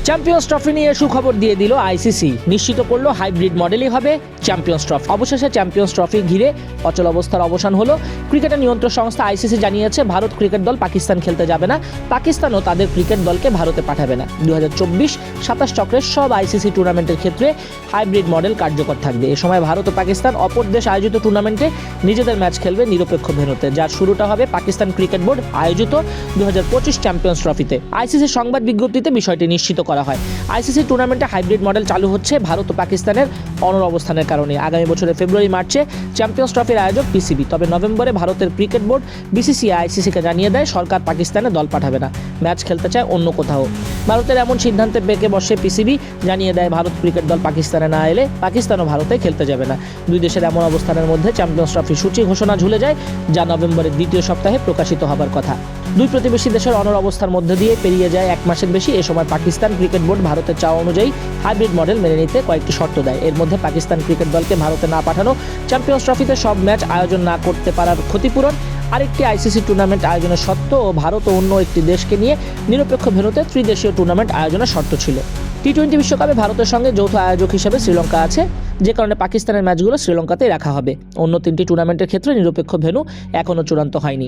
Champions trophy নিয়ে সুখবর দিয়ে দিল আইসিসি, নিশ্চিত করলো হাইব্রিড মডেলই হবে চ্যাম্পিয়ন্স ট্রফি। অবশেষে চ্যাম্পিয়ন্স ট্রফি ঘিরে অচল অবস্থার অবসান হলো। ক্রিকেটের নিয়ন্ত্রক সংস্থা আইসিসি জানিয়েছে ভারত ক্রিকেট দল পাকিস্তান খেলতে যাবে না, পাকিস্তানও তাদের ক্রিকেট দলকে ভারতে পাঠাবে না। 2024-27 চক্রের সব আইসিসি টুর্নামেন্টের ক্ষেত্রে হাইব্রিড মডেল কার্যকর থাকবে। এ সময় ভারত ও পাকিস্তান অপর দেশ আয়োজিত টুর্নামেন্টে নিজেদের ম্যাচ খেলবে নিরপেক্ষ ভেন্যুতে, যার শুরুটা হবে পাকিস্তান ক্রিকেট বোর্ড আয়োজিত 2025 চ্যাম্পিয়ন্স ট্রফিতে। আইসিসির সংবাদ বিজ্ঞপ্তিতে বিষয়টি নিশ্চিত করা হয়। আইসিসি টুর্নামেন্টে হাইব্রিড মডেল চালু হচ্ছে ভারত ও পাকিস্তানের অনর অবস্থানের কারণে। আগামী বছরের ফেব্রুয়ারি-মার্চে চ্যাম্পিয়ন্স ট্রফির আয়োজক পিসিবি, তবে নভেম্বরে ভারতের ক্রিকেট বোর্ড বিসিসিআই আইসিসিকে জানিয়ে দেয় সরকার পাকিস্তানে দল পাঠাবে না, ম্যাচ খেলতে চায় অন্য কোথাও। ভারতের এমন সিদ্ধান্তে বেঁকে বসে পিসিবি, জানিয়ে দেয় ভারত ক্রিকেট দল পাকিস্তানে না এলে পাকিস্তানও ভারতে খেলতে যাবে না। দুই দেশের এমন অবস্থানের মধ্যে চ্যাম্পিয়ন্স ট্রফির সূচি ঘোষণা ঝুলে যায়, যা নভেম্বরের দ্বিতীয় সপ্তাহে প্রকাশিত হবার কথা। দুই প্রতিবেশী দেশের অনর অবস্থার মধ্যে দিয়ে পেরিয়ে যায় 1 মাসের বেশি। এ সময় পাকিস্তান ক্রিকেট বোর্ড ভারতের চাওয়া অনুযায়ী হাইব্রিড মডেল মেনে নিতে কয়েকটি শর্ত দেয়। এর মধ্যে পাকিস্তান ক্রিকেট দলকে ভারতে না পাঠানো, চ্যাম্পিয়ন্স ট্রফিতে সব ম্যাচ আয়োজন না করতে পারার ক্ষতিপূরণ, আরেকটি আইসিসি টুর্নামেন্ট আয়োজনের শর্ত ও ভারত ও অন্য একটি দেশকে নিয়ে নিরপেক্ষ ভেন্যুতে ত্রিদেশীয় টুর্নামেন্ট আয়োজনের শর্ত ছিল। টি-20 বিশ্বকাপে ভারতের সঙ্গে যৌথ আয়োজক হিসেবে শ্রীলঙ্কা আছে, যে কারণে পাকিস্তানের ম্যাচগুলো শ্রীলঙ্কাতেই রাখা হবে। অন্য 3টি টুর্নামেন্টের ক্ষেত্রে নিরপেক্ষ ভেন্যু এখনও চূড়ান্ত হয়নি।